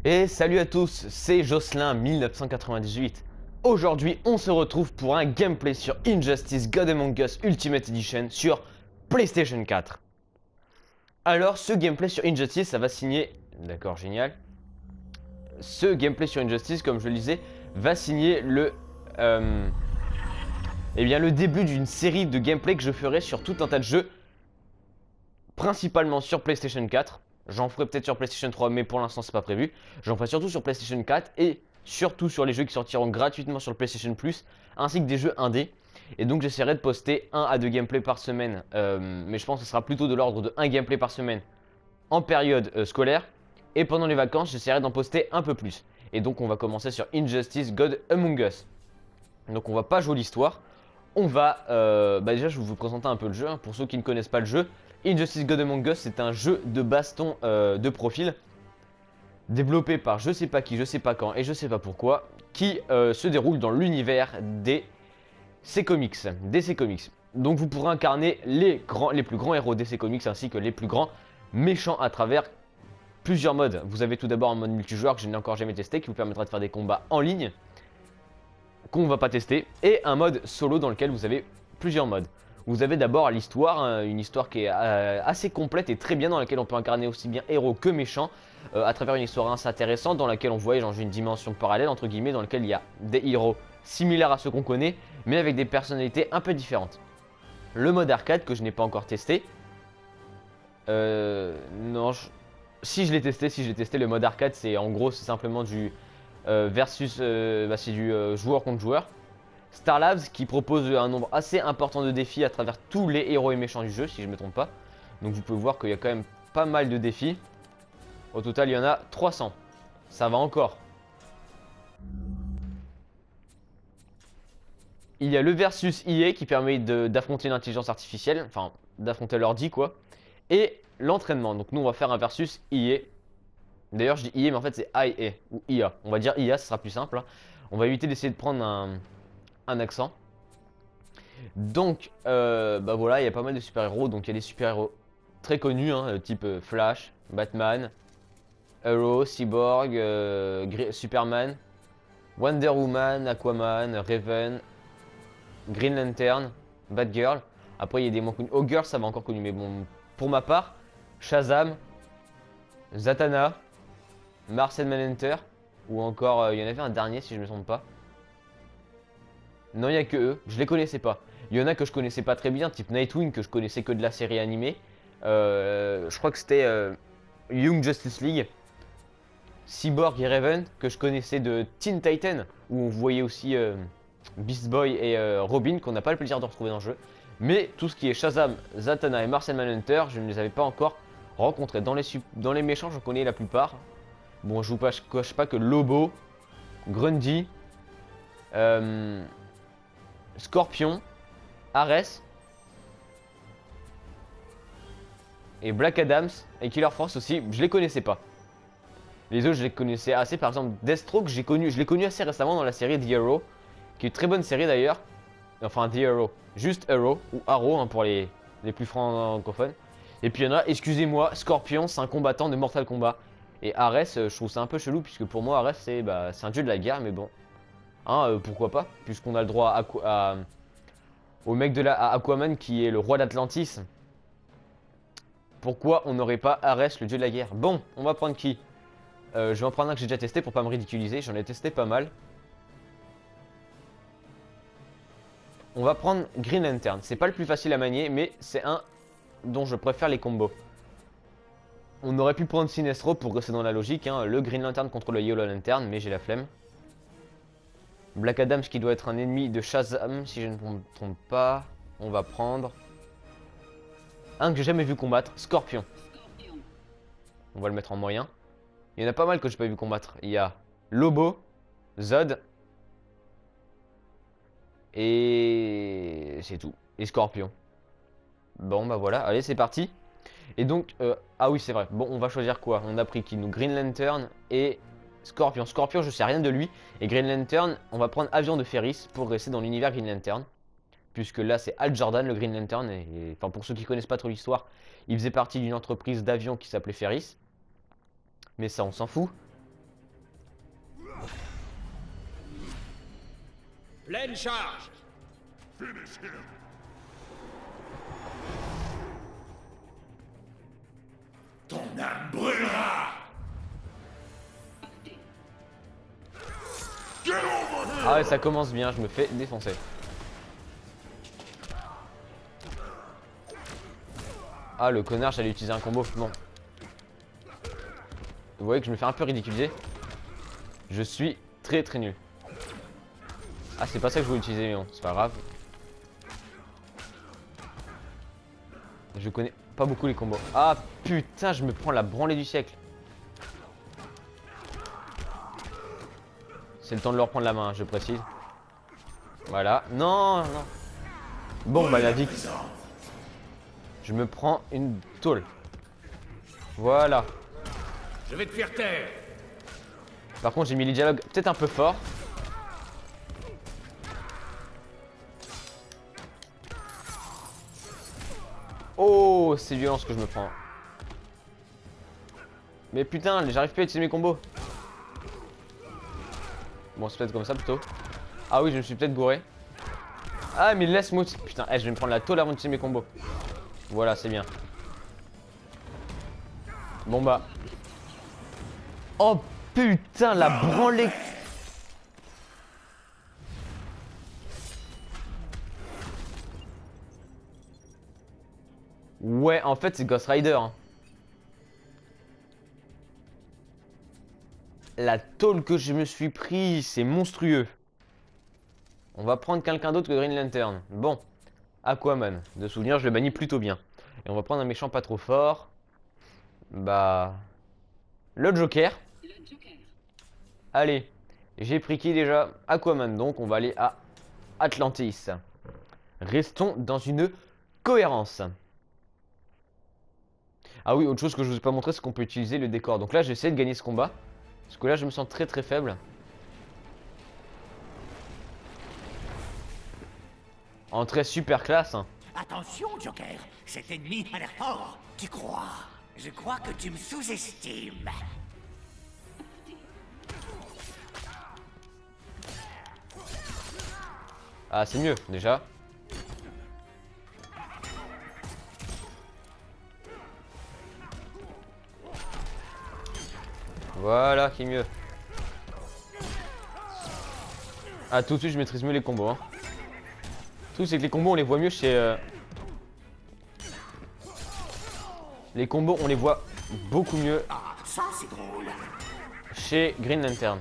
Et salut à tous, c'est Jocelyn 1998. Aujourd'hui, on se retrouve pour un gameplay sur Injustice God Among Us Ultimate Edition sur PlayStation 4. Alors, ce gameplay sur Injustice, ça va signer... D'accord, génial. Ce gameplay sur Injustice, comme je le disais, va signer le début d'une série de gameplay que je ferai sur tout un tas de jeux, principalement sur PlayStation 4. J'en ferai peut-être sur PlayStation 3, mais pour l'instant c'est pas prévu. J'en ferai surtout sur PlayStation 4 et surtout sur les jeux qui sortiront gratuitement sur le PlayStation Plus, ainsi que des jeux indés. Et donc j'essaierai de poster 1 à 2 gameplays par semaine, mais je pense que ce sera plutôt de l'ordre de 1 gameplay par semaine en période scolaire. Et pendant les vacances, j'essaierai d'en poster un peu plus. Et donc on va commencer sur Injustice God Among Us. Donc on va pas jouer l'histoire. On va, déjà je vais vous présenter un peu le jeu, hein. Pour ceux qui ne connaissent pas le jeu, Injustice God Among Us, c'est un jeu de baston de profil développé par je sais pas qui, je sais pas quand et je sais pas pourquoi, qui se déroule dans l'univers des DC Comics. Donc vous pourrez incarner les plus grands héros DC Comics ainsi que les plus grands méchants à travers plusieurs modes. Vous avez tout d'abord un mode multijoueur que je n'ai encore jamais testé qui vous permettra de faire des combats en ligne qu'on va pas tester, et un mode solo dans lequel vous avez plusieurs modes. Vous avez d'abord l'histoire, hein, une histoire qui est assez complète et très bien, dans laquelle on peut incarner aussi bien héros que méchants, à travers une histoire assez intéressante dans laquelle on voyage dans une dimension parallèle, entre guillemets, dans laquelle il y a des héros similaires à ceux qu'on connaît, mais avec des personnalités un peu différentes. Le mode arcade que je n'ai pas encore testé, non, si je l'ai testé, le mode arcade, c'est en gros, c'est simplement du c'est du joueur contre joueur. Star Labs qui propose un nombre assez important de défis à travers tous les héros et méchants du jeu, si je ne me trompe pas. Donc vous pouvez voir qu'il y a quand même pas mal de défis. Au total, il y en a 300. Ça va encore. Il y a le versus IA qui permet d'affronter l'intelligence artificielle, enfin d'affronter l'ordi quoi. Et l'entraînement. Donc nous on va faire un versus IA. D'ailleurs, je dis IA, mais en fait, c'est IA ou IA. On va dire IA, ce sera plus simple, hein. On va éviter d'essayer de prendre un accent. Donc, voilà, il y a pas mal de super-héros. Donc, il y a des super-héros très connus, hein, type Flash, Batman, Arrow, Cyborg, Superman, Wonder Woman, Aquaman, Raven, Green Lantern, Batgirl. Après, il y a des moins connus. Ogre, ça va encore connu, mais bon, pour ma part, Shazam, Zatanna, Martian Manhunter, ou encore, il y en avait un dernier si je ne me trompe pas. Non, il n'y a que eux, je les connaissais pas. Il y en a que je connaissais pas très bien, type Nightwing, que je connaissais que de la série animée. Je crois que c'était Young Justice League. Cyborg et Raven, que je connaissais de Teen Titan, où on voyait aussi Beast Boy et Robin, qu'on n'a pas le plaisir de retrouver dans le jeu. Mais tout ce qui est Shazam, Zatanna et Martian Manhunter, je ne les avais pas encore rencontrés. Dans les méchants, je connais la plupart. Bon, je vous cache pas que Lobo, Grundy, Scorpion, Ares et Black Adams et Killer Frost aussi, je les connaissais pas. Les autres, je les connaissais assez. Par exemple, Deathstroke, je l'ai connu assez récemment dans la série The Arrow, qui est une très bonne série d'ailleurs. Enfin, The Arrow, juste Arrow ou Arrow hein, pour les plus francophones. Et puis il y en a, excusez-moi, Scorpion, c'est un combattant de Mortal Kombat. Et Ares, je trouve ça un peu chelou, puisque pour moi, Ares, c'est un dieu de la guerre, mais bon. Hein, pourquoi pas, puisqu'on a le droit au mec à Aquaman qui est le roi d'Atlantis. Pourquoi on n'aurait pas Ares, le dieu de la guerre? Bon, on va prendre qui? Je vais en prendre un que j'ai déjà testé pour pas me ridiculiser, j'en ai testé pas mal. On va prendre Green Lantern, c'est pas le plus facile à manier, mais c'est un dont je préfère les combos. On aurait pu prendre Sinestro pour rester dans la logique, hein, le Green Lantern contre le Yellow Lantern, mais j'ai la flemme. Black Adams qui doit être un ennemi de Shazam, si je ne me trompe pas. On va prendre un que j'ai jamais vu combattre, Scorpion. On va le mettre en moyen. Il y en a pas mal que j'ai pas vu combattre. Il y a Lobo, Zod et c'est tout. Et Scorpion. Bon bah voilà, allez c'est parti. Et donc, ah oui c'est vrai. Bon on va choisir quoi? On a pris qui nous? Green Lantern et Scorpion. Scorpion, je sais rien de lui. Et Green Lantern, on va prendre Avion de Ferris pour rester dans l'univers Green Lantern. Puisque là, c'est Hal Jordan, le Green Lantern. Enfin, pour ceux qui connaissent pas trop l'histoire, il faisait partie d'une entreprise d'avions qui s'appelait Ferris. Mais ça, on s'en fout. Pleine charge. Ton âme brûlera. Ah ouais, ça commence bien, je me fais défoncer. Ah, le connard, j'allais utiliser un combo. Bon. Vous voyez que je me fais un peu ridiculiser. Je suis très très nul. Ah, c'est pas ça que je voulais utiliser, mais bon, c'est pas grave. Je connais pas beaucoup les combos. Ah putain, je me prends la branlée du siècle. C'est le temps de leur prendre la main, je précise. Voilà. Non, non. Bon, bah la vie. Je me prends une tôle. Voilà. Je vais te faire taire. Par contre, j'ai mis les dialogues peut-être un peu fort. Oh, c'est violent ce que je me prends. Mais putain, j'arrive pas à utiliser mes combos. Bon, c'est peut-être comme ça plutôt. Ah oui, je me suis peut-être gouré. Ah, mais laisse-moi... Putain, je vais me prendre la tôle avant d'utiliser mes combos. Voilà, c'est bien. Bon bah. Oh putain, la branlée. Ouais, en fait, c'est Ghost Rider. Hein. La tôle que je me suis pris, c'est monstrueux. On va prendre quelqu'un d'autre que Green Lantern. Bon, Aquaman. De souvenir, je le bannis plutôt bien. Et on va prendre un méchant pas trop fort. Bah... Le Joker. Allez, j'ai pris qui déjà? Aquaman, donc on va aller à Atlantis. Restons dans une cohérence. Ah oui, autre chose que je vous ai pas montré, c'est qu'on peut utiliser le décor. Donc là, j'essaie de gagner ce combat. Parce que là, je me sens très très faible. Entrée super classe. Hein. Attention, Joker, cet ennemi a l'air fort. Tu crois? Je crois que tu me sous-estimes. Ah, c'est mieux, déjà. Voilà, qui est mieux. Ah, tout de suite, je maîtrise mieux les combos. Hein. Tout, c'est que les combos, on les voit mieux chez... Les combos, on les voit beaucoup mieux Ah, ça c'est drôle. chez Green Lantern.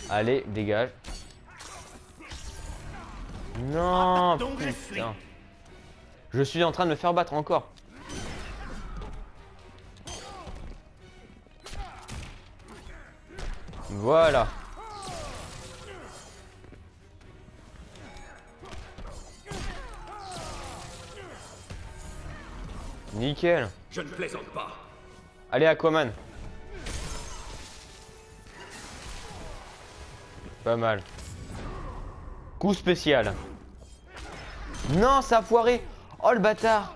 Allez, dégage. Non, putain. Je suis en train de me faire battre encore. Voilà. Nickel. Je ne plaisante pas. Allez, Aquaman. Pas mal. Coup spécial. Non, ça a foiré. Oh, le bâtard.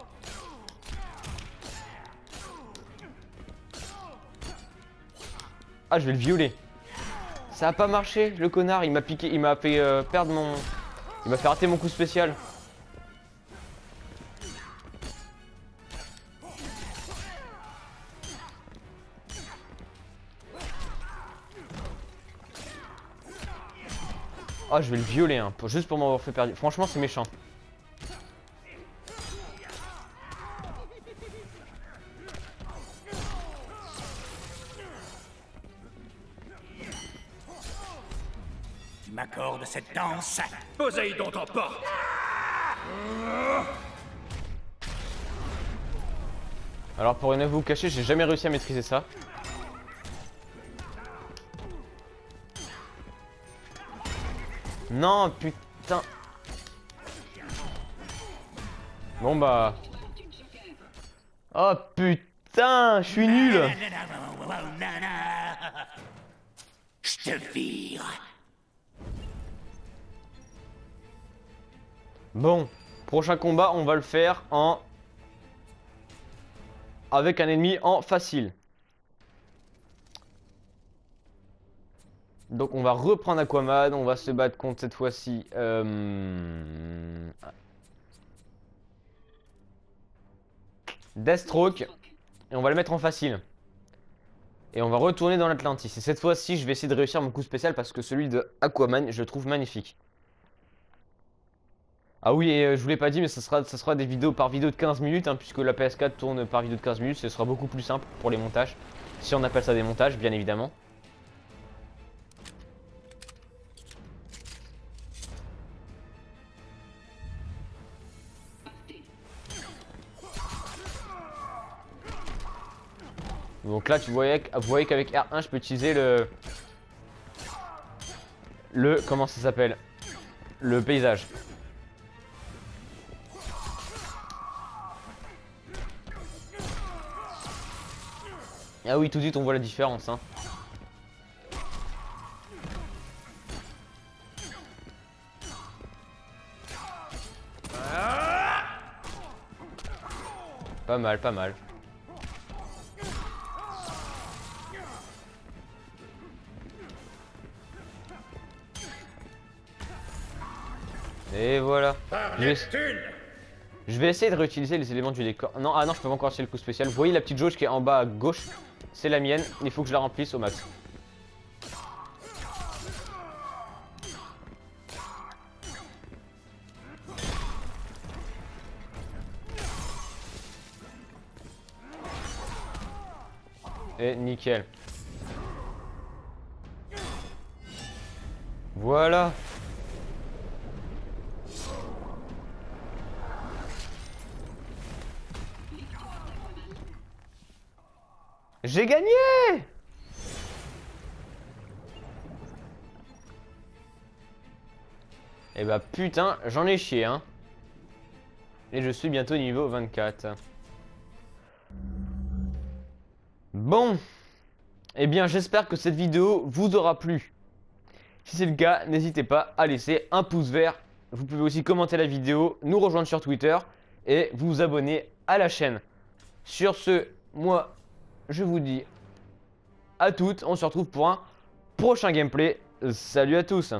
Ah, je vais le violer. Ça a pas marché, le connard. Il m'a piqué, il m'a fait perdre mon... Il m'a fait rater mon coup spécial. Oh, je vais le violer, hein, juste pour m'avoir fait perdre. Franchement, c'est méchant. Tu m'accordes cette danse? Poséidon t'emporte. Alors, pour ne vous cacher, j'ai jamais réussi à maîtriser ça. Non, putain. Bon bah. Oh putain, je suis nul. Je te vire. Bon, prochain combat, on va le faire en... avec un ennemi en facile. Donc on va reprendre Aquaman, on va se battre contre cette fois-ci... Deathstroke. Et on va le mettre en facile. Et on va retourner dans l'Atlantis. Et cette fois-ci, je vais essayer de réussir mon coup spécial parce que celui de Aquaman, je le trouve magnifique. Ah oui, et je vous l'ai pas dit, mais ça sera des vidéos par vidéo de 15 minutes, hein, puisque la PS4 tourne par vidéo de 15 minutes. Ce sera beaucoup plus simple pour les montages. Si on appelle ça des montages, bien évidemment. Donc là, vous voyez qu'avec R1, je peux utiliser comment ça s'appelle? Le paysage. Ah oui, tout de suite, on voit la différence, hein. Pas mal, pas mal. Et voilà. Je vais essayer de réutiliser les éléments du décor. Non, ah non, je peux pas encore utiliser le coup spécial. Vous voyez la petite jauge qui est en bas à gauche? C'est la mienne. Il faut que je la remplisse au max. Et nickel. Voilà. J'ai gagné! Eh bah putain, j'en ai chié, hein. Et je suis bientôt niveau 24. Bon. Eh bien, j'espère que cette vidéo vous aura plu. Si c'est le cas, n'hésitez pas à laisser un pouce vert. Vous pouvez aussi commenter la vidéo, nous rejoindre sur Twitter et vous abonner à la chaîne. Sur ce, moi, je vous dis à toutes. On se retrouve pour un prochain gameplay. Salut à tous!